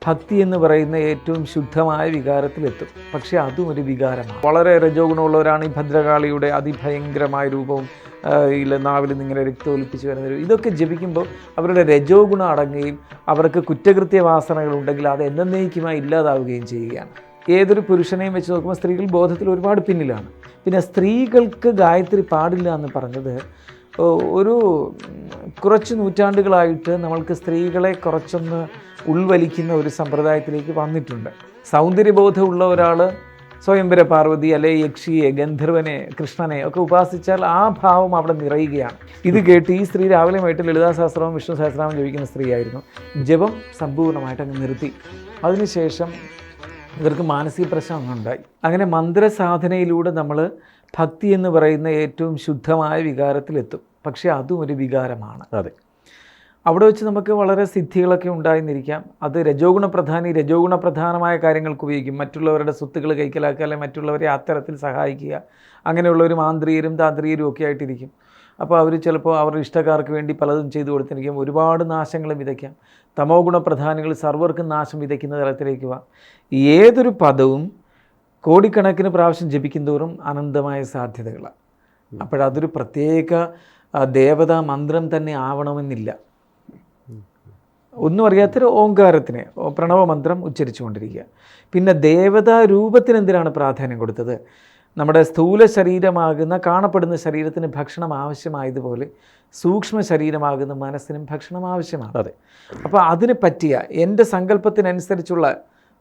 ഭക്തി എന്ന് പറയുന്ന ഏറ്റവും ശുദ്ധമായ വികാരത്തിലെത്തും. പക്ഷേ അതും ഒരു വികാരമാണ്. വളരെ രജോഗുണമുള്ളവരാണ് ഈ ഭദ്രകാളിയുടെ അതിഭയങ്കരമായ രൂപവും നാവിൽ നിന്ന് ഇങ്ങനെ രക്തം ഒലിപ്പിച്ച് വരുന്ന ഇതൊക്കെ ജപിക്കുമ്പോൾ അവരുടെ രജോ ഗുണം അടങ്ങുകയും അവർക്ക് കുറ്റകൃത്യ വാസനകളുണ്ടെങ്കിൽ അത് എന്നേക്കുമായി ഇല്ലാതാവുകയും ചെയ്യുകയാണ്. ഏതൊരു പുരുഷനെയും വെച്ച് നോക്കുമ്പോൾ സ്ത്രീകൾ ബോധത്തിൽ ഒരുപാട് പിന്നിലാണ്. പിന്നെ സ്ത്രീകൾക്ക് ഗായത്രി പാടില്ല എന്ന് പറഞ്ഞത് ഒരു കുറച്ച് നൂറ്റാണ്ടുകളായിട്ട് നമ്മൾക്ക് സ്ത്രീകളെ കുറച്ചൊന്ന് ഉൾവലിക്കുന്ന ഒരു സമ്പ്രദായത്തിലേക്ക് വന്നിട്ടുണ്ട്. സൗന്ദര്യബോധമുള്ള ഒരാൾ സ്വയംവര പാർവതി അല്ലെ യക്ഷിയെ, ഗന്ധർവനെ, കൃഷ്ണനെ ഒക്കെ ഉപാസിച്ചാൽ ആ ഭാവം അവിടെ നിറയുകയാണ്. ഇത് കേട്ട് ഈ സ്ത്രീ രാവിലെയായിട്ട് ലളിതാ സഹസ്രവും വിഷ്ണു സഹസ്രവും ജപിക്കുന്ന സ്ത്രീയായിരുന്നു. ജപം സമ്പൂർണ്ണമായിട്ട് അങ്ങ് നിർത്തി. അതിനുശേഷം ഇവർക്ക് മാനസിക പ്രശ്നം ഉണ്ടായി. അങ്ങനെ മന്ത്രസാധനയിലൂടെ നമ്മൾ ഭക്തി എന്ന് പറയുന്ന ഏറ്റവും ശുദ്ധമായ വികാരത്തിലെത്തും. പക്ഷേ അതും ഒരു വികാരമാണ്. അതെ, അവിടെ വെച്ച് നമുക്ക് വളരെ സിദ്ധികളൊക്കെ ഉണ്ടായിരുന്നിരിക്കാം. അത് രജോ ഗുണപ്രധാനമായ കാര്യങ്ങൾക്ക് ഉപയോഗിക്കും. മറ്റുള്ളവരുടെ സ്വത്തുക്കൾ കൈക്കലാക്കുക, അല്ലെങ്കിൽ മറ്റുള്ളവരെ അത്തരത്തിൽ സഹായിക്കുക, അങ്ങനെയുള്ളവർ മാന്ത്രികരും താന്ത്രികരും ഒക്കെ ആയിട്ടിരിക്കും. അപ്പോൾ അവർ ചിലപ്പോൾ അവരുടെ ഇഷ്ടക്കാർക്ക് വേണ്ടി പലതും ചെയ്തു കൊടുത്തിരിക്കും. ഒരുപാട് നാശങ്ങൾ വിതയ്ക്കാം. തമോ ഗുണപ്രധാനികൾ സർവർക്കും നാശം വിതയ്ക്കുന്ന തലത്തിലേക്ക് പോവാം. ഏതൊരു പദവും കോടിക്കണക്കിന് പ്രാവശ്യം ജപിക്കുന്തോറും അനന്തമായ സാധ്യതകളാണ്. അപ്പോഴതൊരു പ്രത്യേക ദേവതാ മന്ത്രം തന്നെ ആവണമെന്നില്ല. ഒന്നും അറിയാത്തൊരു ഓങ്കാരത്തിന് പ്രണവമന്ത്രം ഉച്ചരിച്ചുകൊണ്ടിരിക്കുക. പിന്നെ ദേവതാ രൂപത്തിന് എന്തിനാണ് പ്രാധാന്യം കൊടുത്തത്? നമ്മുടെ സ്ഥൂല ശരീരമാകുന്ന കാണപ്പെടുന്ന ശരീരത്തിന് ഭക്ഷണം ആവശ്യമായതുപോലെ സൂക്ഷ്മ ശരീരമാകുന്ന മനസ്സിനും ഭക്ഷണം ആവശ്യമാണ്. അതെ, അപ്പോൾ അതിന് പറ്റിയ എൻ്റെ സങ്കല്പത്തിനനുസരിച്ചുള്ള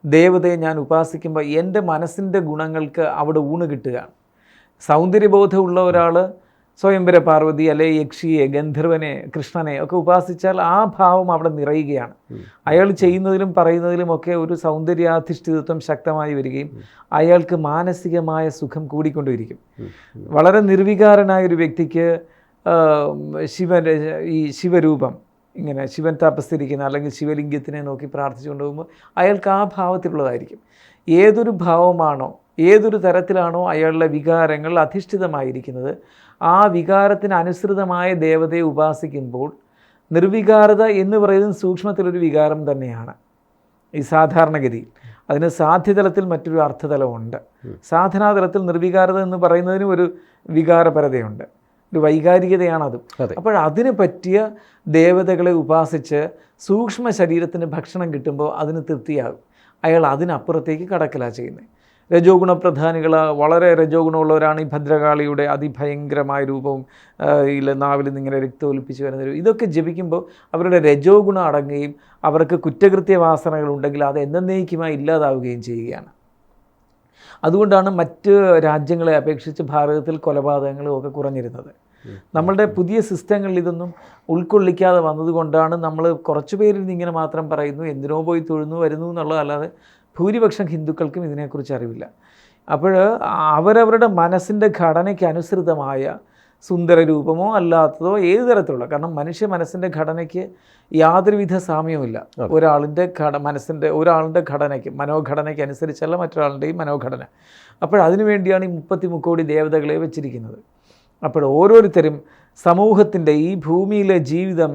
ദേവതയെ ഞാൻ ഉപാസിക്കുമ്പോൾ എൻ്റെ മനസ്സിൻ്റെ ഗുണങ്ങൾക്ക് അവിടെ ഊണ് കിട്ടുകയാണ്. സൗന്ദര്യബോധമുള്ള ഒരാൾ സ്വയംവര പാർവതി അല്ലെ യക്ഷിയെ, ഗന്ധർവനെ, കൃഷ്ണനെ ഒക്കെ ഉപാസിച്ചാൽ ആ ഭാവം അവിടെ നിറയുകയാണ്. അയാൾ ചെയ്യുന്നതിലും പറയുന്നതിലുമൊക്കെ ഒരു സൗന്ദര്യാധിഷ്ഠിതത്വം ശക്തമായി വരികയും അയാൾക്ക് മാനസികമായ സുഖം കൂടിക്കൊണ്ടിരിക്കും. വളരെ നിർവികാരനായ ഒരു വ്യക്തിക്ക് ഈ ശിവരൂപം ഇങ്ങനെ ശിവൻ തപസ്സിരിക്കുന്ന അല്ലെങ്കിൽ ശിവലിംഗത്തിനെ നോക്കി പ്രാർത്ഥിച്ചുകൊണ്ട് പോകുമ്പോൾ അയാൾക്ക് ആ ഭാവത്തിലുള്ളതായിരിക്കും. ഏതൊരു ഭാവമാണോ, ഏതൊരു തരത്തിലാണോ അയാളുടെ വികാരങ്ങൾ അധിഷ്ഠിതമായിരിക്കുന്നത്, ആ വികാരത്തിന് അനുസൃതമായ ദേവതയെ ഉപാസിക്കുമ്പോൾ നിർവികാരത എന്ന് പറയുന്നത് സൂക്ഷ്മത്തിലൊരു വികാരം തന്നെയാണ് ഈ സാധാരണഗതിയിൽ. അതിന് സാധ്യതലത്തിൽ മറ്റൊരു അർത്ഥതലമുണ്ട്. സാധനാതലത്തിൽ നിർവികാരത എന്ന് പറയുന്നതിനും ഒരു വികാരപരതയുണ്ട്, ഒരു വൈകാരികതയാണത്. അപ്പോൾ അതിന് പറ്റിയ ദേവതകളെ ഉപാസിച്ച് സൂക്ഷ്മ ശരീരത്തിന് ഭക്ഷണം കിട്ടുമ്പോൾ അതിന് തൃപ്തിയാകും. അയാൾ അതിനപ്പുറത്തേക്ക് കടക്കലാണ് ചെയ്യുന്നത്. രജോ ഗുണപ്രധാനികൾ വളരെ രജോ ഗുണമുള്ളവരാണ് ഈ ഭദ്രകാളിയുടെ അതിഭയങ്കരമായ രൂപവും നാവിൽ നിന്ന് ഇങ്ങനെ രക്തം ഒലിപ്പിച്ച് വരുന്ന ഇതൊക്കെ ജപിക്കുമ്പോൾ അവരുടെ രജോ ഗുണം അടങ്ങുകയും അവർക്ക് കുറ്റകൃത്യ വാസനകളുണ്ടെങ്കിൽ അത് എന്നേക്കുമായി ഇല്ലാതാവുകയും ചെയ്യുകയാണ്. അതുകൊണ്ടാണ് മറ്റ് രാജ്യങ്ങളെ അപേക്ഷിച്ച് ഭാരതത്തിൽ കൊലപാതകങ്ങളും ഒക്കെ കുറഞ്ഞിരുന്നത്. നമ്മളുടെ പുതിയ സിസ്റ്റങ്ങളിൽ ഇതൊന്നും ഉൾക്കൊള്ളിക്കാതെ വന്നതുകൊണ്ടാണ് നമ്മൾ കുറച്ച് പേരിൽ ഇങ്ങനെ മാത്രം പറയുന്നു, എന്തിനോ പോയി തൊഴുന്നു വരുന്നു എന്നുള്ളതല്ലാതെ ഭൂരിപക്ഷം ഹിന്ദുക്കൾക്കും ഇതിനെക്കുറിച്ച് അറിവില്ല. അപ്പോൾ അവരവരുടെ മനസ്സിൻ്റെ ഘടനയ്ക്ക് അനുസൃതമായ സുന്ദര രൂപമോ അല്ലാത്തതോ ഏത് തരത്തിലുള്ള, കാരണം മനുഷ്യ മനസ്സിൻ്റെ ഘടനയ്ക്ക് യാതൊരുവിധ സാമ്യവുമില്ല. ഒരാളുടെ ഘടനയ്ക്ക് മനോഘടനയ്ക്ക് അനുസരിച്ചല്ല മറ്റൊരാളുടെയും മനോഘടന. അതിനു വേണ്ടിയാണ് ഈ 33 കോടി ദേവതകളെ വെച്ചിരിക്കുന്നത്. അപ്പോൾ ഓരോരുത്തരും സമൂഹത്തിൻ്റെ ഈ ഭൂമിയിലെ ജീവിതം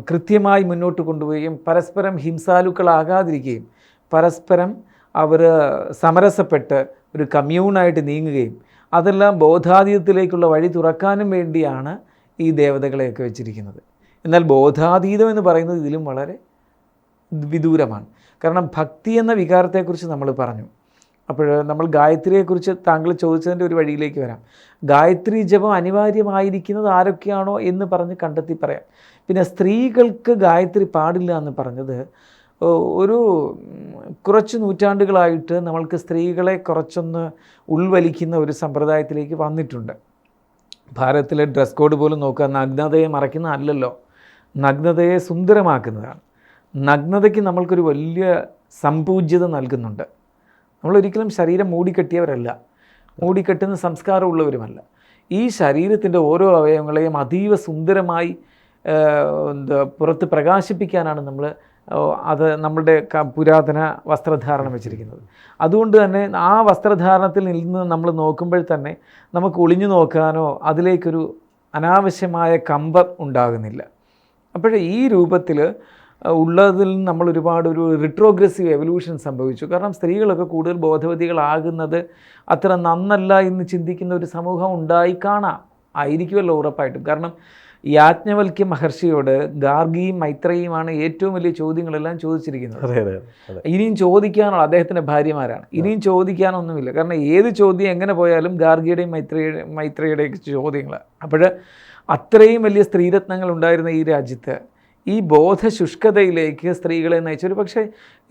കൃത്യമായി മുന്നോട്ട് കൊണ്ടുപോവുകയും പരസ്പരം ഹിംസാലുക്കളാകാതിരിക്കുകയും പരസ്പരം അവർ സമരസപ്പെട്ട് ഒരു കമ്മ്യൂണായിട്ട് നീങ്ങുകയും അതെല്ലാം ബോധാതീതത്തിലേക്കുള്ള വഴി തുറക്കാനും വേണ്ടിയാണ് ഈ ദേവതകളെയൊക്കെ വെച്ചിരിക്കുന്നത്. എന്നാൽ ബോധാതീതം എന്ന് പറയുന്നത് ഇതിലും വളരെ വിദൂരമാണ്. കാരണം ഭക്തി എന്ന വികാരത്തെക്കുറിച്ച് നമ്മൾ പറഞ്ഞു. അപ്പോൾ നമ്മൾ ഗായത്രിയെക്കുറിച്ച് താങ്കൾ ചോദിച്ചതിൻ്റെ ഒരു വഴിയിലേക്ക് വരാം. ഗായത്രി ജപം അനിവാര്യമായിരിക്കുന്നത് ആരൊക്കെയാണോ എന്ന് പറഞ്ഞ് കണ്ടെത്തി പറയാം. പിന്നെ സ്ത്രീകൾക്ക് ഗായത്രി പാടില്ല എന്ന് പറഞ്ഞത് ഒരു കുറച്ച് നൂറ്റാണ്ടുകളായിട്ട് നമ്മൾക്ക് സ്ത്രീകളെ കുറച്ചൊന്ന് ഉൾവലിക്കുന്ന ഒരു സമ്പ്രദായത്തിലേക്ക് വന്നിട്ടുണ്ട്. ഭാരതത്തിലെ ഡ്രസ് കോഡ് പോലും നോക്കുക, നഗ്നതയെ മറയ്ക്കുന്ന അല്ലല്ലോ, നഗ്നതയെ സുന്ദരമാക്കുന്നതാണ്. നഗ്നതയ്ക്ക് നമ്മൾക്കൊരു വലിയ സമ്പൂജ്യത നൽകുന്നുണ്ട്. നമ്മളൊരിക്കലും ശരീരം മൂടിക്കെട്ടിയവരല്ല, മൂടിക്കെട്ടുന്ന സംസ്കാരമുള്ളവരുമല്ല. ഈ ശരീരത്തിൻ്റെ ഓരോ അവയവങ്ങളെയും അതീവ സുന്ദരമായി പുറത്ത് പ്രകാശിപ്പിക്കാനാണ് നമ്മളുടെ പുരാതന വസ്ത്രധാരണം വെച്ചിരിക്കുന്നത്. അതുകൊണ്ട് തന്നെ ആ വസ്ത്രധാരണത്തിൽ നിന്ന് നമ്മൾ നോക്കുമ്പോൾ തന്നെ നമുക്ക് ഒളിഞ്ഞു നോക്കാനോ അതിലേക്കൊരു അനാവശ്യമായ കമ്പം ഉണ്ടാകുന്നില്ല. ഈ രൂപത്തിൽ ഉള്ളതിൽ നമ്മൾ ഒരുപാട് ഒരു റിട്രോഗ്രസീവ് എവല്യൂഷൻ സംഭവിച്ചു. കാരണം സ്ത്രീകളൊക്കെ കൂടുതൽ ബോധവതികളാകുന്നത് അത്ര നന്നല്ല എന്ന് ചിന്തിക്കുന്ന ഒരു സമൂഹം ഉണ്ടായി കാണാം, ആയിരിക്കുമല്ലോ ഉറപ്പായിട്ടും. കാരണം യാജ്ഞവൽക്യ മഹർഷിയോട് ഗാർഗിയും മൈത്രേയിയുമാണ് ഏറ്റവും വലിയ ചോദ്യങ്ങളെല്ലാം ചോദിച്ചിരിക്കുന്നത്. ഇനിയും ചോദിക്കാനുള്ള അദ്ദേഹത്തിൻ്റെ ഭാര്യമാരാണ്, ഇനിയും ചോദിക്കാനൊന്നുമില്ല. കാരണം ഏത് ചോദ്യം എങ്ങനെ പോയാലും ഗാർഗിയുടെയും മൈത്രേയുടെയും ചോദ്യങ്ങളാണ്. അപ്പോൾ അത്രയും വലിയ സ്ത്രീരത്നങ്ങൾ ഉണ്ടായിരുന്ന ഈ രാജ്യത്ത് ഈ ബോധശുഷ്കതയിലേക്ക് സ്ത്രീകളെ നയിച്ചൊരു, പക്ഷേ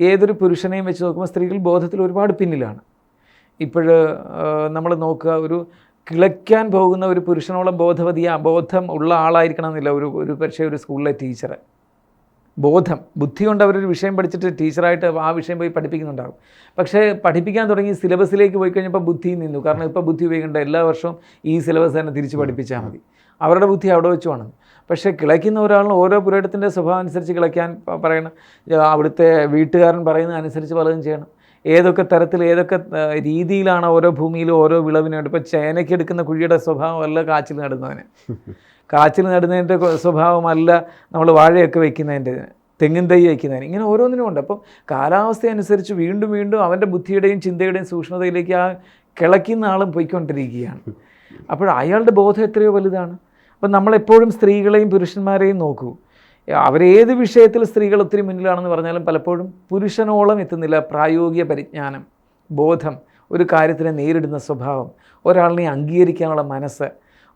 ഏതൊരു പുരുഷനെയും വെച്ച് നോക്കുമ്പോൾ സ്ത്രീകൾ ബോധത്തിൽ ഒരുപാട് പിന്നിലാണ്. ഇപ്പോൾ നമ്മൾ നോക്കുക, ഒരു കിളയ്ക്കാൻ പോകുന്ന ഒരു പുരുഷനോളം ബോധം ഉള്ള ആളായിരിക്കണം എന്നില്ല ഒരു പക്ഷേ ഒരു സ്കൂളിലെ ടീച്ചർ. ബുദ്ധി കൊണ്ട് അവരൊരു വിഷയം പഠിച്ചിട്ട് ടീച്ചറായിട്ട് ആ വിഷയം പോയി പഠിപ്പിക്കുന്നുണ്ടാകും. പക്ഷേ പഠിപ്പിക്കാൻ തുടങ്ങി സിലബസിലേക്ക് പോയി കഴിഞ്ഞപ്പോൾ ബുദ്ധി നിന്നു. കാരണം ഇപ്പോൾ ബുദ്ധി ഉപയോഗിക്കേണ്ട, എല്ലാ വർഷവും ഈ സിലബസ് തന്നെ തിരിച്ച് പഠിപ്പിച്ചാൽ മതി. അവരുടെ ബുദ്ധി അവിടെ വെച്ച് വേണം. പക്ഷേ കിളയ്ക്കുന്ന ഒരാളിന് ഓരോ പുരയിടത്തിൻ്റെ സ്വഭാവം അനുസരിച്ച് കിളയ്ക്കാൻ പറയണം, അവിടുത്തെ വീട്ടുകാരൻ പറയുന്നത് അനുസരിച്ച് പലതും ചെയ്യണം. ഏതൊക്കെ തരത്തിൽ ഏതൊക്കെ രീതിയിലാണ് ഓരോ ഭൂമിയിലും ഓരോ വിളവിനായിട്ട്. ഇപ്പോൾ ചേനയ്ക്ക് എടുക്കുന്ന കുഴിയുടെ സ്വഭാവമല്ല കാച്ചിൽ നടുന്നതിന്, കാച്ചിൽ നടുന്നതിൻ്റെ സ്വഭാവമല്ല നമ്മൾ വാഴയൊക്കെ വയ്ക്കുന്നതിൻ്റെ, തെങ്ങിൻ തൈ വയ്ക്കുന്നതിന്. ഇങ്ങനെ ഓരോന്നിനും ഉണ്ട്. അപ്പം കാലാവസ്ഥ അനുസരിച്ച് വീണ്ടും വീണ്ടും അവൻ്റെ ബുദ്ധിയുടെയും ചിന്തയുടെയും സൂക്ഷ്മതയിലേക്ക് ആ കിളയ്ക്കുന്ന ആളും പോയിക്കൊണ്ടിരിക്കുകയാണ്. അപ്പോൾ അയാളുടെ ബോധം എത്രയോ വലുതാണ്. അപ്പം നമ്മളെപ്പോഴും സ്ത്രീകളെയും പുരുഷന്മാരെയും നോക്കൂ. അവരേത് വിഷയത്തിൽ സ്ത്രീകൾ ഒത്തിരി മുന്നിലാണെന്ന് പറഞ്ഞാലും പലപ്പോഴും പുരുഷനോളം എത്തുന്നില്ല പ്രായോഗിക പരിജ്ഞാനം, ബോധം, ഒരു കാര്യത്തിനെ നേരിടുന്ന സ്വഭാവം, ഒരാളിനെ അംഗീകരിക്കാനുള്ള മനസ്സ്,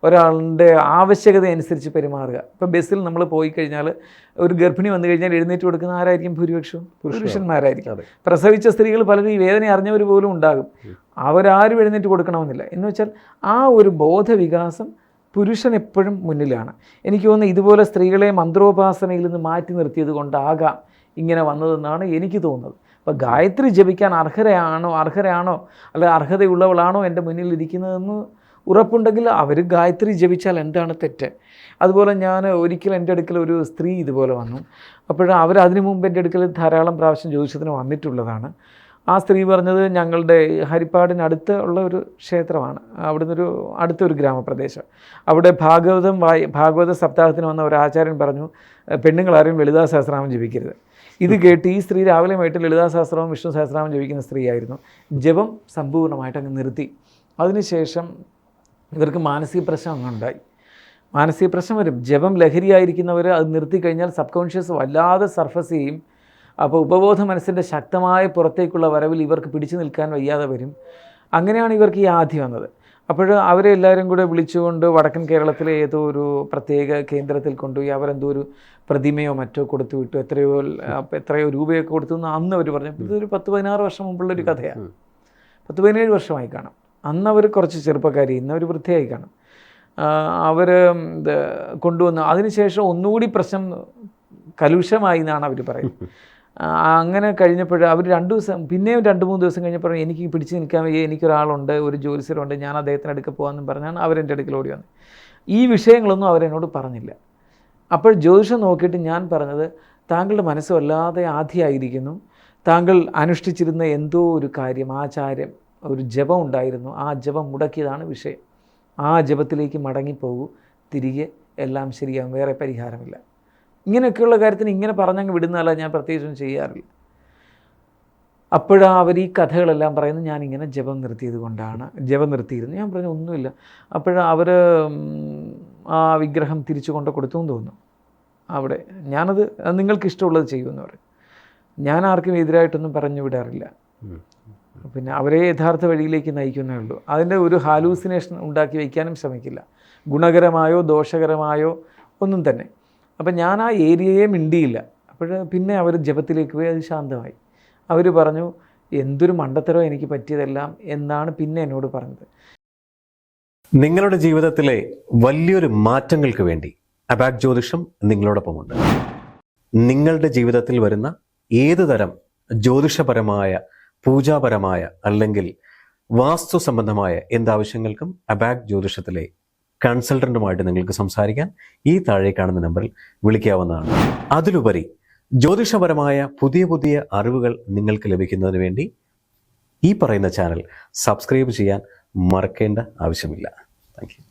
ഒരാളുടെ ആവശ്യകത അനുസരിച്ച് പെരുമാറുക. ഇപ്പോൾ ബസ്സിൽ നമ്മൾ പോയി കഴിഞ്ഞാൽ ഒരു ഗർഭിണി വന്നു കഴിഞ്ഞാൽ എഴുന്നേറ്റ് കൊടുക്കുന്ന ആരായിരിക്കും? ഭൂരിപക്ഷവും പുരുഷന്മാരായിരിക്കും. പ്രസവിച്ച സ്ത്രീകൾ പലരും ഈ വേദന അറിഞ്ഞവർ പോലും ഉണ്ടാകും. അവരാരും എഴുന്നേറ്റ് കൊടുക്കണമെന്നില്ല. എന്ന് വെച്ചാൽ ആ ഒരു ബോധവികാസം പുരുഷൻ എപ്പോഴും മുന്നിലാണ്. എനിക്ക് തോന്നുന്നു ഇതുപോലെ സ്ത്രീകളെ മന്ത്രോപാസനയിൽ നിന്ന് മാറ്റി നിർത്തിയത് കൊണ്ടാകാം ഇങ്ങനെ വന്നതെന്നാണ് എനിക്ക് തോന്നുന്നത്. അപ്പോൾ ഗായത്രി ജപിക്കാൻ അർഹരാണോ അല്ല അർഹതയുള്ളവളാണോ എൻ്റെ മുന്നിൽ ഇരിക്കുന്നതെന്ന് ഉറപ്പുണ്ടെങ്കിൽ അവർ ഗായത്രി ജപിച്ചാൽ എന്താണ് തെറ്റ്? അതുപോലെ ഞാൻ ഒരിക്കൽ എൻ്റെ അടുക്കൽ ഒരു സ്ത്രീ ഇതുപോലെ വന്നു. അപ്പോൾ അതിനു മുമ്പ് എൻ്റെ അടുക്കൽ ധാരാളം പ്രാവശ്യം ജ്യോതിഷത്തിന് വന്നിട്ടുള്ളതാണ്. ആ സ്ത്രീ പറഞ്ഞത് ഞങ്ങളുടെ ഹരിപ്പാടിനടുത്ത് ഉള്ള ഒരു ക്ഷേത്രമാണ്, അവിടുന്ന് അടുത്തൊരു ഗ്രാമപ്രദേശം. അവിടെ ഭാഗവത സപ്താഹത്തിന് വന്ന ഒരു ആചാര്യൻ പറഞ്ഞു, പെണ്ണുങ്ങളാരും ലളിതാ സഹസ്രനാമം ജപിക്കരുത്. ഇത് കേട്ട് ഈ സ്ത്രീ രാവിലെ വൈകിട്ട് ലളിതാ സഹസ്രവും വിഷ്ണു സഹസ്രനാമം ജപിക്കുന്ന സ്ത്രീയായിരുന്നു. ജപം സമ്പൂർണ്ണമായിട്ട് അങ്ങ് നിർത്തി. അതിനുശേഷം ഇവർക്ക് മാനസിക പ്രശ്നം ഉണ്ടായി. മാനസിക പ്രശ്നം വരും. ജപം ലഹരിയായിരിക്കുന്നവർ അത് നിർത്തിക്കഴിഞ്ഞാൽ സബ് കോൺഷ്യസ് വല്ലാതെ സർഫസ് ചെയ്യും. അപ്പോൾ ഉപബോധ മനസ്സിൻ്റെ ശക്തമായ പുറത്തേക്കുള്ള വരവിൽ ഇവർക്ക് പിടിച്ചു നിൽക്കാൻ വയ്യാതെ വരും. അങ്ങനെയാണ് ഇവർക്ക് ഈ ആദ്യം വന്നത്. അപ്പോൾ അവരെ എല്ലാവരും കൂടെ വിളിച്ചുകൊണ്ട് വടക്കൻ കേരളത്തിലെ ഏതോ ഒരു പ്രത്യേക കേന്ദ്രത്തിൽ കൊണ്ടുപോയി അവരെന്തോ ഒരു പ്രതിമയോ മറ്റോ കൊടുത്തു വിട്ടു. എത്രയോ രൂപയൊക്കെ കൊടുത്തു എന്ന് അന്ന് അവർ പറഞ്ഞു. ഇതൊരു 10-16 വർഷം മുമ്പുള്ളൊരു കഥയാണ്. 10-17 വർഷമായി കാണും. അന്ന് അവർ കുറച്ച് ചെറുപ്പക്കാരി, ഇന്നവർ വൃത്തിയായി കാണും. അവർ കൊണ്ടുവന്നു. അതിനുശേഷം ഒന്നുകൂടി പ്രശ്നം കലുഷമായി എന്നാണ് അവർ പറയുന്നത്. അങ്ങനെ കഴിഞ്ഞപ്പോൾ അവർ 2 ദിവസം, പിന്നെയും 2-3 ദിവസം കഴിഞ്ഞപ്പോൾ എനിക്ക് പിടിച്ച് നിൽക്കാൻ വയ്യ, എനിക്കൊരാളുണ്ട്, ഒരു ജോലിസ്ഥരുണ്ട്, ഞാൻ അദ്ദേഹത്തിൻ്റെ അടുക്കൽ പോകാമെന്നും പറഞ്ഞാണ് അവരെൻ്റെ അടുക്കൽ ഓടി വന്നത്. ഈ വിഷയങ്ങളൊന്നും അവരെന്നോട് പറഞ്ഞില്ല. അപ്പോൾ ജ്യോതിഷം നോക്കിയിട്ട് ഞാൻ പറഞ്ഞത്, താങ്കളുടെ മനസ്സ് വല്ലാതെ ആധിയായിരിക്കുന്നു, താങ്കൾ അനുഷ്ഠിച്ചിരുന്ന എന്തോ ഒരു കാര്യം, ആചാരം, ഒരു ജപം ഉണ്ടായിരുന്നു, ആ ജപം മുടക്കിയതാണ് വിഷയം. ആ ജപത്തിലേക്ക് മടങ്ങിപ്പോകൂ, തിരികെ എല്ലാം ശരിയാകും, വേറെ പരിഹാരമില്ല. ഇങ്ങനെയൊക്കെയുള്ള കാര്യത്തിന് ഇങ്ങനെ പറഞ്ഞങ്ങ് വിടുന്നതല്ല, ഞാൻ പ്രത്യേകിച്ചൊന്നും ചെയ്യാറില്ല. അപ്പോഴാണ് അവർ ഈ കഥകളെല്ലാം പറയുന്നത് ഞാനിങ്ങനെ ജപം നിർത്തിയിരുന്നു. ഞാൻ പറഞ്ഞു ഒന്നുമില്ല. അപ്പോഴാണ് അവർ ആ വിഗ്രഹം തിരിച്ചു കൊണ്ട് കൊടുത്തു എന്ന് തോന്നുന്നു. അവിടെ ഞാനത് നിങ്ങൾക്ക് ഇഷ്ടമുള്ളത് ചെയ്യുമെന്ന് പറയും. ഞാൻ ആർക്കും എതിരായിട്ടൊന്നും പറഞ്ഞു വിടാറില്ല. പിന്നെ അവരെ യഥാർത്ഥ വഴിയിലേക്ക് നയിക്കുന്നേ ഉള്ളൂ. അതിൻ്റെ ഒരു ഹാലൂസിനേഷൻ ഉണ്ടാക്കി വയ്ക്കാനും ശ്രമിക്കില്ല, ഗുണകരമായോ ദോഷകരമായോ ഒന്നും തന്നെ. അപ്പം ഞാൻ ആ ഏരിയയെ മിണ്ടിയില്ല. അപ്പോൾ പിന്നെ അവർ ജപത്തിലേക്ക് പോയി, അത് ശാന്തമായി. അവർ പറഞ്ഞു എന്തൊരു മണ്ടത്തരോ എനിക്ക് പറ്റിയതെല്ലാം എന്നാണ് പിന്നെ എന്നോട് പറഞ്ഞത്. നിങ്ങളുടെ ജീവിതത്തിലെ വലിയൊരു മാറ്റങ്ങൾക്ക് വേണ്ടി അബാക് ജ്യോതിഷം നിങ്ങളോടൊപ്പമുണ്ട്. നിങ്ങളുടെ ജീവിതത്തിൽ വരുന്ന ഏതു തരം ജ്യോതിഷപരമായ, പൂജാപരമായ അല്ലെങ്കിൽ വാസ്തു സംബന്ധമായ എന്താവശ്യങ്ങൾക്കും അബാക് ജ്യോതിഷത്തിലെ കൺസൾട്ടന്റുമായിട്ട് നിങ്ങൾക്ക് സംസാരിക്കാൻ ഈ താഴെ കാണുന്ന നമ്പറിൽ വിളിക്കാവുന്നതാണ്. അതിലുപരി ജ്യോതിഷപരമായ പുതിയ അറിവുകൾ നിങ്ങൾക്ക് ലഭിക്കുന്നതിന് വേണ്ടി ഈ പറയുന്ന ചാനൽ സബ്സ്ക്രൈബ് ചെയ്യാൻ മറക്കേണ്ട ആവശ്യമില്ല. Thank you.